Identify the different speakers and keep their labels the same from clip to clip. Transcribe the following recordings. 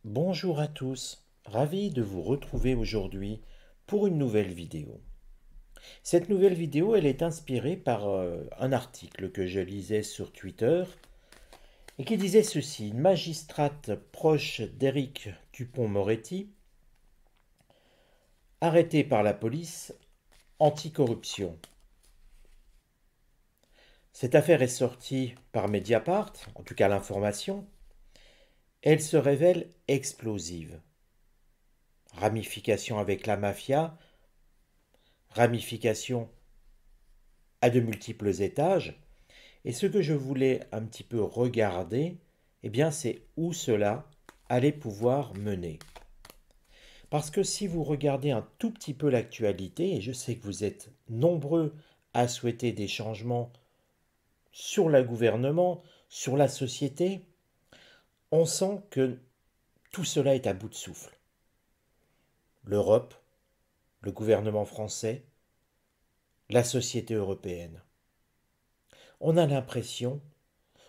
Speaker 1: Bonjour à tous, ravi de vous retrouver aujourd'hui pour une nouvelle vidéo. Cette nouvelle vidéo, elle est inspirée par un article que je lisais sur Twitter et qui disait ceci: une magistrate proche d'Éric Dupond-Moretti, arrêtée par la police anticorruption. Cette affaire est sortie par Mediapart, en tout cas l'information. Elle se révèle explosive. Ramification avec la mafia, ramification à de multiples étages. Et ce que je voulais un petit peu regarder, eh bien, c'est où cela allait pouvoir mener. Parce que si vous regardez un tout petit peu l'actualité, et je sais que vous êtes nombreux à souhaiter des changements sur le gouvernement, sur la société, on sent que tout cela est à bout de souffle. L'Europe, le gouvernement français, la société européenne. On a l'impression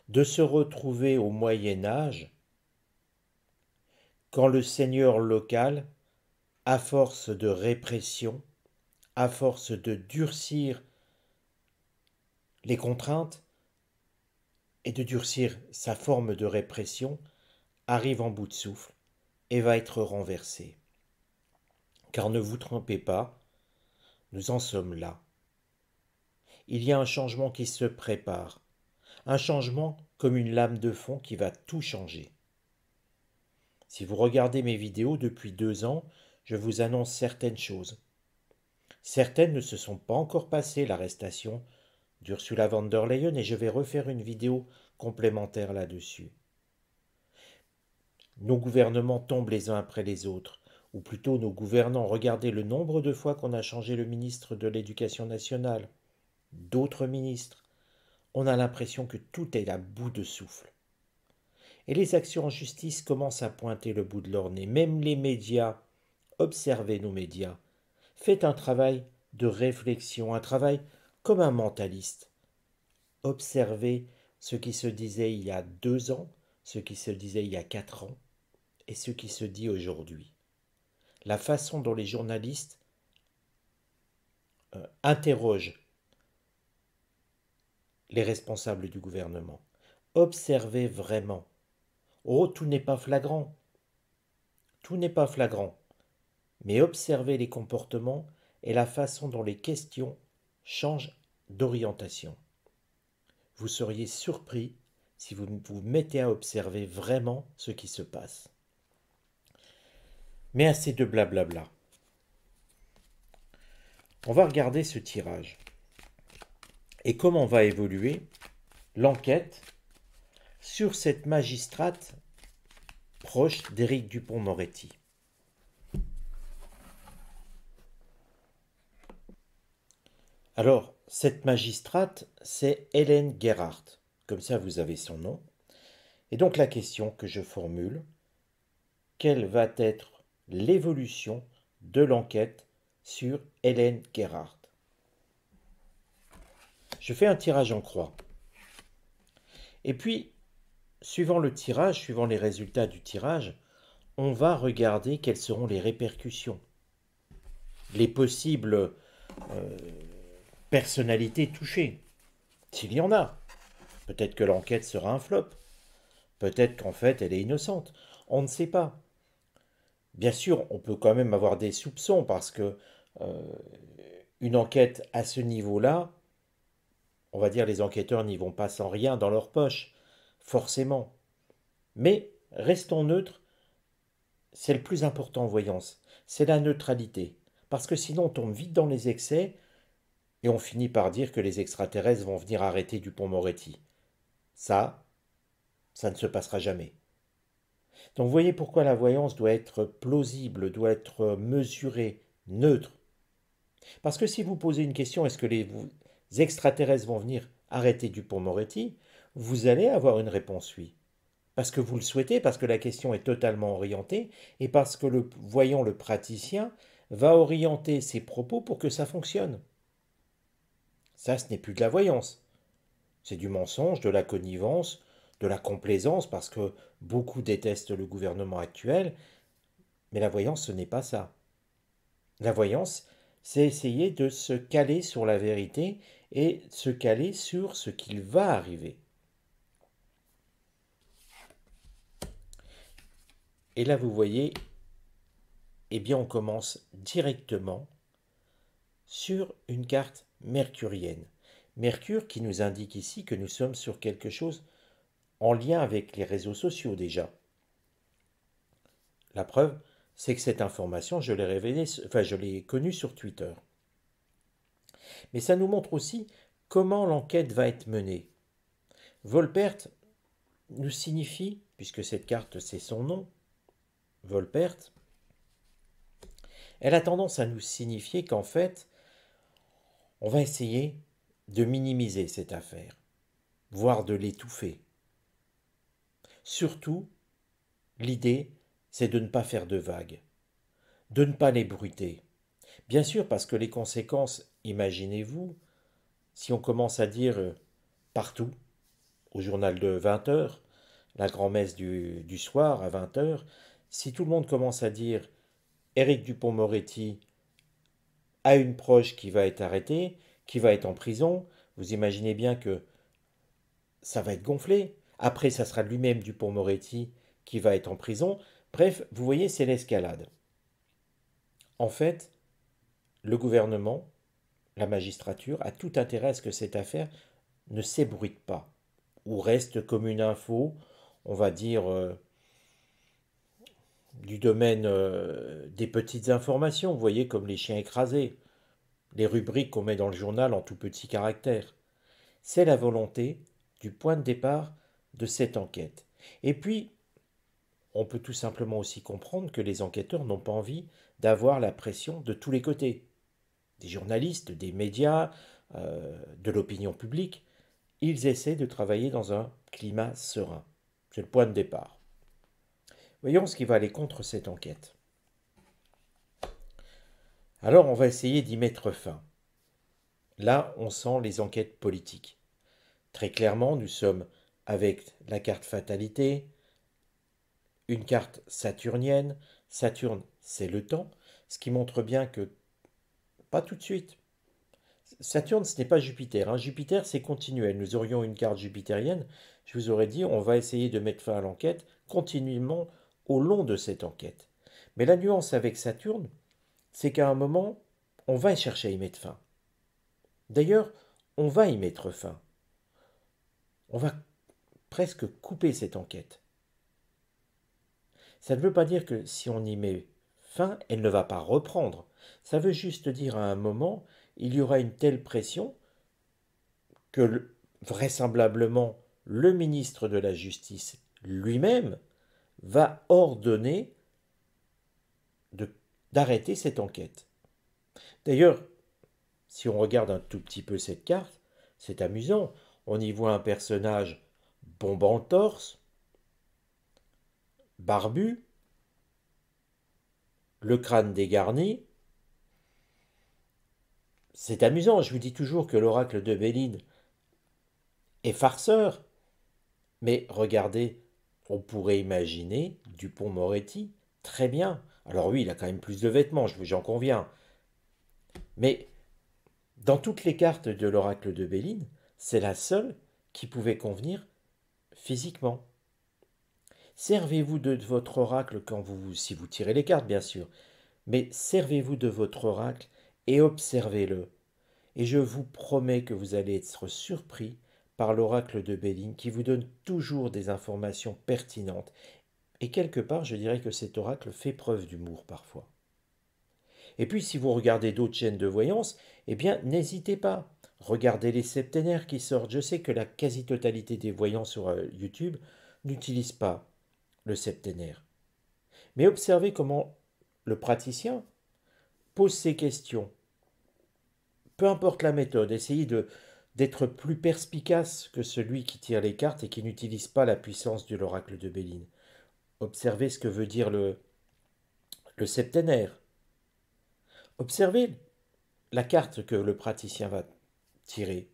Speaker 1: de se retrouver au Moyen Âge, quand le seigneur local, à force de répression, à force de durcir les contraintes et de durcir sa forme de répression, arrive en bout de souffle et va être renversé. Car ne vous trompez pas, nous en sommes là. Il y a un changement qui se prépare, un changement comme une lame de fond qui va tout changer. Si vous regardez mes vidéos depuis 2 ans, je vous annonce certaines choses. Certaines ne se sont pas encore passées, l'arrestation d'Ursula von der Leyen, et je vais refaire une vidéo complémentaire là-dessus. Nos gouvernements tombent les uns après les autres, ou plutôt nos gouvernants. Regardez le nombre de fois qu'on a changé le ministre de l'Éducation nationale, d'autres ministres. On a l'impression que tout est à bout de souffle. Et les actions en justice commencent à pointer le bout de leur nez. Même les médias, observez nos médias, faites un travail de réflexion, un travail comme un mentaliste. Observez ce qui se disait il y a 2 ans, ce qui se disait il y a 4 ans et ce qui se dit aujourd'hui. La façon dont les journalistes interrogent les responsables du gouvernement. Observez vraiment. Oh, tout n'est pas flagrant. Tout n'est pas flagrant. Mais observez les comportements et la façon dont les questions changent d'orientation. Vous seriez surpris si vous vous mettez à observer vraiment ce qui se passe. Mais assez de blablabla. On va regarder ce tirage et comment va évoluer l'enquête sur cette magistrate proche d'Éric Dupond-Moretti. Alors, cette magistrate, c'est Hélène Gerhardt. Comme ça, vous avez son nom. Et donc la question que je formule, quelle va être l'évolution de l'enquête sur Hélène Gerhardt? Je fais un tirage en croix. Et puis, suivant le tirage, suivant les résultats du tirage, on va regarder quelles seront les répercussions, les possibles personnalités touchées, s'il y en a. Peut-être que l'enquête sera un flop. Peut-être qu'en fait, elle est innocente. On ne sait pas. Bien sûr, on peut quand même avoir des soupçons parce que euh, une enquête à ce niveau-là, on va dire les enquêteurs n'y vont pas sans rien dans leur poche, forcément. Mais restons neutres, c'est le plus important en voyance, c'est la neutralité. Parce que sinon on tombe vite dans les excès et on finit par dire que les extraterrestres vont venir arrêter Dupond-Moretti. Ça ne se passera jamais. Donc vous voyez pourquoi la voyance doit être plausible, doit être mesurée, neutre. Parce que si vous posez une question, est-ce que les extraterrestres vont venir arrêter Dupond-Moretti, vous allez avoir une réponse oui. Parce que vous le souhaitez, parce que la question est totalement orientée, et parce que le voyant, le praticien, va orienter ses propos pour que ça fonctionne. Ça, ce n'est plus de la voyance. C'est du mensonge, de la connivence, de la complaisance parce que beaucoup détestent le gouvernement actuel, mais la voyance, ce n'est pas ça. La voyance, c'est essayer de se caler sur la vérité et se caler sur ce qu'il va arriver. Et là, vous voyez, eh bien, on commence directement sur une carte mercurienne. Mercure qui nous indique ici que nous sommes sur quelque chose en lien avec les réseaux sociaux déjà. La preuve, c'est que cette information, je l'ai révélée, enfin, je l'ai connue sur Twitter. Mais ça nous montre aussi comment l'enquête va être menée. Volpert nous signifie, puisque cette carte c'est son nom, Volpert, elle a tendance à nous signifier qu'en fait, on va essayer de minimiser cette affaire, voire de l'étouffer. Surtout, l'idée, c'est de ne pas faire de vagues, de ne pas l'ébruiter. Bien sûr, parce que les conséquences, imaginez-vous, si on commence à dire partout, au journal de 20 heures, la grand-messe du soir à 20 heures, si tout le monde commence à dire Éric Dupond-Moretti a une proche qui va être arrêtée, qui va être en prison, vous imaginez bien que ça va être gonflé. Après, ça sera lui-même Dupond-Moretti qui va être en prison. Bref, vous voyez, c'est l'escalade. En fait, le gouvernement, la magistrature, a tout intérêt à ce que cette affaire ne s'ébruite pas, ou reste comme une info, on va dire, du domaine des petites informations, vous voyez, comme les chiens écrasés, les rubriques qu'on met dans le journal en tout petits caractères. C'est la volonté du point de départ de cette enquête. Et puis, on peut tout simplement aussi comprendre que les enquêteurs n'ont pas envie d'avoir la pression de tous les côtés. Des journalistes, des médias, de l'opinion publique, ils essaient de travailler dans un climat serein. C'est le point de départ. Voyons ce qui va aller contre cette enquête. Alors on va essayer d'y mettre fin. Là, on sent les enquêtes politiques. Très clairement, nous sommes avec la carte fatalité, une carte saturnienne. Saturne, c'est le temps, ce qui montre bien que pas tout de suite. Saturne, ce n'est pas Jupiter, hein. Jupiter, c'est continuel. Nous aurions une carte jupitérienne. Je vous aurais dit, on va essayer de mettre fin à l'enquête continuellement au long de cette enquête. Mais la nuance avec Saturne, c'est qu'à un moment, on va chercher à y mettre fin. D'ailleurs, on va y mettre fin. On va presque couper cette enquête. Ça ne veut pas dire que si on y met fin, elle ne va pas reprendre. Ça veut juste dire à un moment, il y aura une telle pression que vraisemblablement le ministre de la Justice lui-même va ordonner d'arrêter cette enquête. D'ailleurs, si on regarde un tout petit peu cette carte, c'est amusant. On y voit un personnage bombant le torse, barbu, le crâne dégarni. C'est amusant, je vous dis toujours que l'oracle de Béline est farceur. Mais regardez, on pourrait imaginer Dupond-Moretti, très bien. Alors oui, il a quand même plus de vêtements, j'en conviens. Mais dans toutes les cartes de l'oracle de Béline, c'est la seule qui pouvait convenir physiquement. Servez-vous de votre oracle si vous tirez les cartes, bien sûr, mais servez-vous de votre oracle et observez-le. Et je vous promets que vous allez être surpris par l'oracle de Béline qui vous donne toujours des informations pertinentes. Et quelque part, je dirais que cet oracle fait preuve d'humour parfois. Et puis, si vous regardez d'autres chaînes de voyance, eh bien, n'hésitez pas. Regardez les septénaires qui sortent. Je sais que la quasi-totalité des voyants sur YouTube n'utilisent pas le septénaire. Mais observez comment le praticien pose ses questions. Peu importe la méthode, essayez d'être plus perspicace que celui qui tire les cartes et qui n'utilise pas la puissance de l'oracle de Béline. Observez ce que veut dire le septénaire. Observez la carte que le praticien va tirer.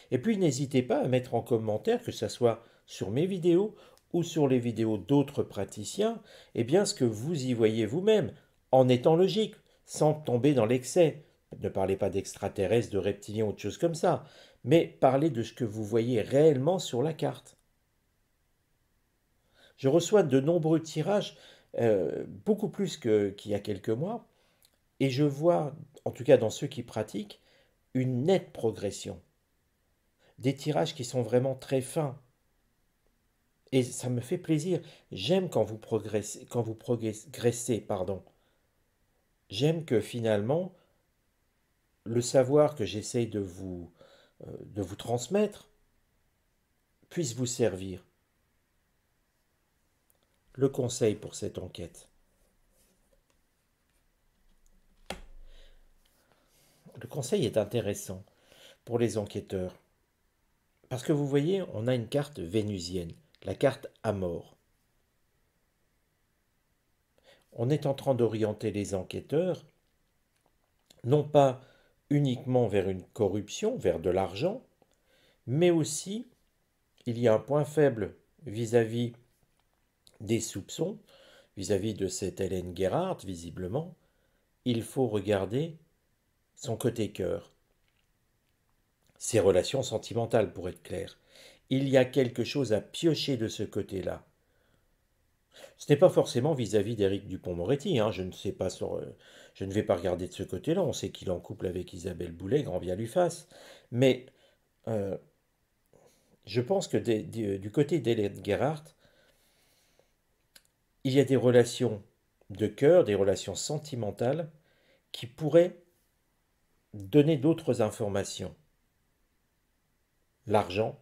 Speaker 1: Et puis n'hésitez pas à mettre en commentaire, que ce soit sur mes vidéos ou sur les vidéos d'autres praticiens, eh bien ce que vous y voyez vous-même, en étant logique, sans tomber dans l'excès. Ne parlez pas d'extraterrestres, de reptiliens ou de choses comme ça, mais parlez de ce que vous voyez réellement sur la carte. Je reçois de nombreux tirages, beaucoup plus qu'il y a quelques mois, et je vois, en tout cas dans ceux qui pratiquent, une nette progression. Des tirages qui sont vraiment très fins. Et ça me fait plaisir. J'aime quand vous progressez, pardon. J'aime que finalement, le savoir que j'essaye de vous transmettre puisse vous servir. Le conseil pour cette enquête. Le conseil est intéressant pour les enquêteurs. Parce que vous voyez, on a une carte vénusienne, la carte Amor. On est en train d'orienter les enquêteurs, non pas uniquement vers une corruption, vers de l'argent, mais aussi il y a un point faible vis-à-vis des soupçons, vis-à-vis de cette Hélène Gerhardt, visiblement, il faut regarder son côté cœur, ses relations sentimentales pour être clair. Il y a quelque chose à piocher de ce côté-là. Ce n'est pas forcément vis-à-vis d'Éric Dupond-Moretti, hein, je ne vais pas regarder de ce côté-là, on sait qu'il est en couple avec Isabelle Boulet, grand bien lui fasse, mais euh, je pense que du côté d'Hélène Gerhardt, il y a des relations de cœur, des relations sentimentales qui pourraient donner d'autres informations. L'argent,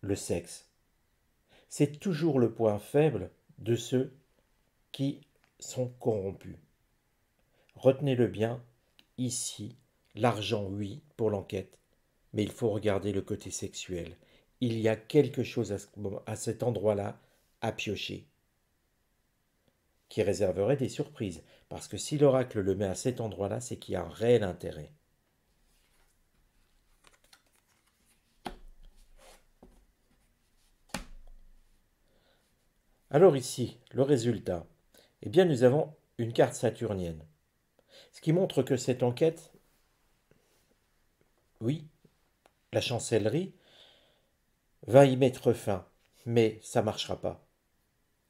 Speaker 1: le sexe. C'est toujours le point faible de ceux qui sont corrompus. Retenez-le bien, ici, l'argent, oui, pour l'enquête, mais il faut regarder le côté sexuel. Il y a quelque chose à cet endroit-là à piocher, qui réserverait des surprises. Parce que si l'oracle le met à cet endroit-là, c'est qu'il y a un réel intérêt. Alors ici, le résultat. Eh bien, nous avons une carte saturnienne. Ce qui montre que cette enquête, oui, la chancellerie va y mettre fin, mais ça ne marchera pas.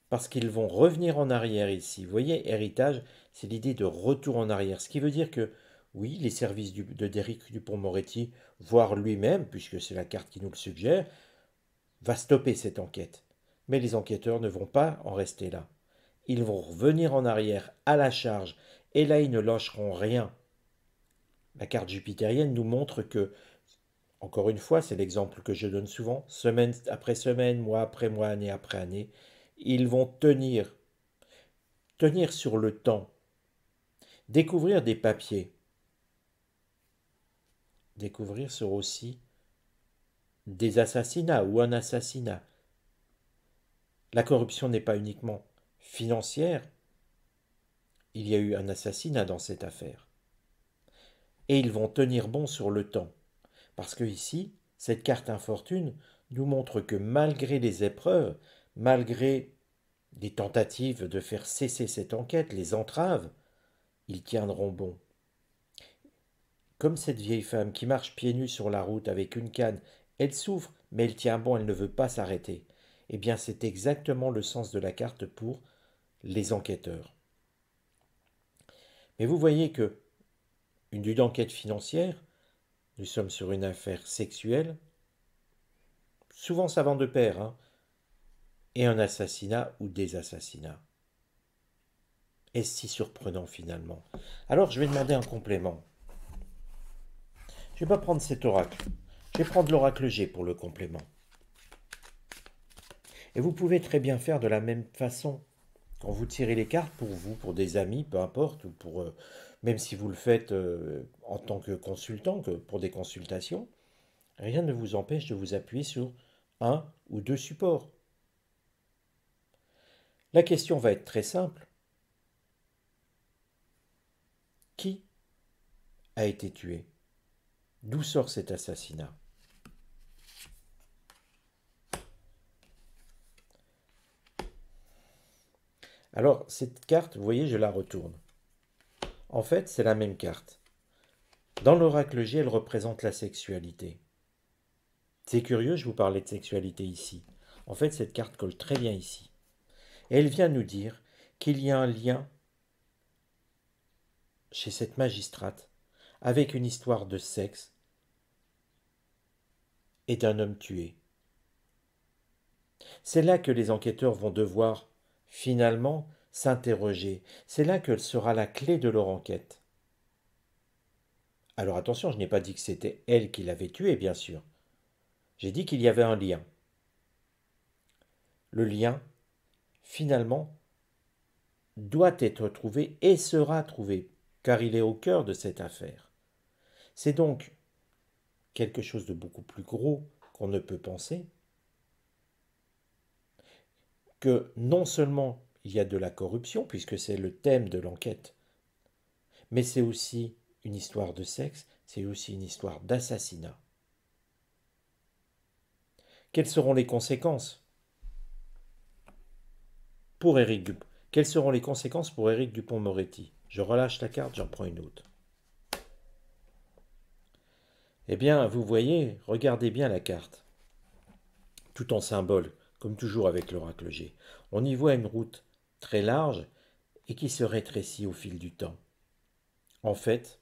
Speaker 1: Parce qu'ils vont revenir en arrière ici. Vous voyez, héritage, c'est l'idée de retour en arrière. Ce qui veut dire que, oui, les services de d'Éric Dupond-Moretti, voire lui-même, puisque c'est la carte qui nous le suggère, va stopper cette enquête. Mais les enquêteurs ne vont pas en rester là. Ils vont revenir en arrière à la charge, et là ils ne lâcheront rien. La carte jupitérienne nous montre que, encore une fois, c'est l'exemple que je donne souvent, semaine après semaine, mois après mois, année après année, ils vont tenir sur le temps, découvrir des papiers, découvrir sur aussi des assassinats ou un assassinat. La corruption n'est pas uniquement financière, il y a eu un assassinat dans cette affaire. Et ils vont tenir bon sur le temps. Parce que ici, cette carte infortune nous montre que malgré les épreuves, malgré les tentatives de faire cesser cette enquête, les entraves, ils tiendront bon. Comme cette vieille femme qui marche pieds nus sur la route avec une canne, elle souffre, mais elle tient bon, elle ne veut pas s'arrêter. Eh bien, c'est exactement le sens de la carte pour les enquêteurs. Mais vous voyez que une enquête financière, nous sommes sur une affaire sexuelle, souvent ça va de pair, hein, et un assassinat ou des assassinats. Est-ce si surprenant finalement? Alors je vais demander un complément. Je ne vais pas prendre cet oracle. Je vais prendre l'oracle G pour le complément. Et vous pouvez très bien faire de la même façon. Quand vous tirez les cartes pour vous, pour des amis, peu importe, ou pour même si vous le faites en tant que consultant, que pour des consultations, rien ne vous empêche de vous appuyer sur un ou deux supports. La question va être très simple. Qui a été tué? D'où sort cet assassinat? Alors, cette carte, vous voyez, je la retourne. En fait, c'est la même carte. Dans l'oracle G, elle représente la sexualité. C'est curieux, je vous parlais de sexualité ici. En fait, cette carte colle très bien ici. Et elle vient nous dire qu'il y a un lien chez cette magistrate avec une histoire de sexe et d'un homme tué. C'est là que les enquêteurs vont devoir finalement s'interroger. C'est là que sera la clé de leur enquête. Alors attention, je n'ai pas dit que c'était elle qui l'avait tué, bien sûr. J'ai dit qu'il y avait un lien. Le lien, finalement, doit être trouvé et sera trouvé, car il est au cœur de cette affaire. C'est donc quelque chose de beaucoup plus gros qu'on ne peut penser, que non seulement il y a de la corruption, puisque c'est le thème de l'enquête, mais c'est aussi une histoire de sexe, c'est aussi une histoire d'assassinat. Quelles seront les conséquences pour Éric Dupont? Quelles seront les conséquences pour Éric Dupond-Moretti? Je relâche la carte, j'en prends une autre. Eh bien, vous voyez, regardez bien la carte, tout en symbole, comme toujours avec l'oracle G. On y voit une route très large et qui se rétrécit au fil du temps. En fait,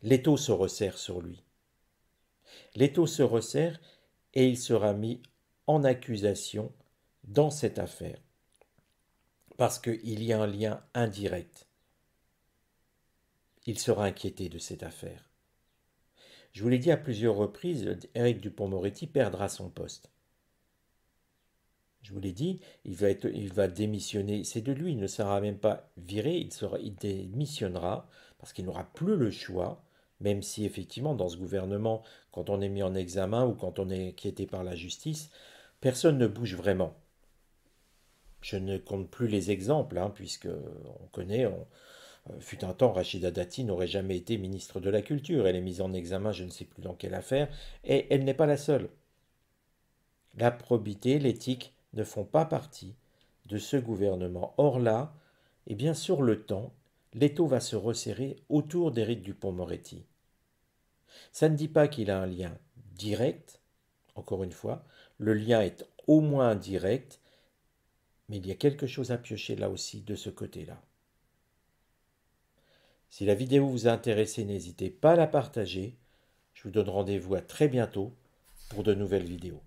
Speaker 1: l'étau se resserre sur lui. L'étau se resserre et il sera mis en accusation dans cette affaire. Parce qu'il y a un lien indirect. Il sera inquiété de cette affaire. Je vous l'ai dit à plusieurs reprises, Éric Dupond-Moretti perdra son poste. Je vous l'ai dit, il va démissionner. C'est de lui, il ne sera même pas viré, il démissionnera parce qu'il n'aura plus le choix, même si effectivement dans ce gouvernement, quand on est mis en examen ou quand on est inquiété par la justice, personne ne bouge vraiment. Je ne compte plus les exemples, puisque on connaît, fut un temps, Rachida Dati n'aurait jamais été ministre de la Culture. Elle est mise en examen, je ne sais plus dans quelle affaire, et elle n'est pas la seule. La probité, l'éthique ne font pas partie de ce gouvernement. Or là, et bien sur le temps, l'étau va se resserrer autour d'Éric Dupond-Moretti. Ça ne dit pas qu'il a un lien direct, encore une fois, le lien est au moins indirect, mais il y a quelque chose à piocher là aussi de ce côté-là. Si la vidéo vous a intéressé, n'hésitez pas à la partager. Je vous donne rendez-vous à très bientôt pour de nouvelles vidéos.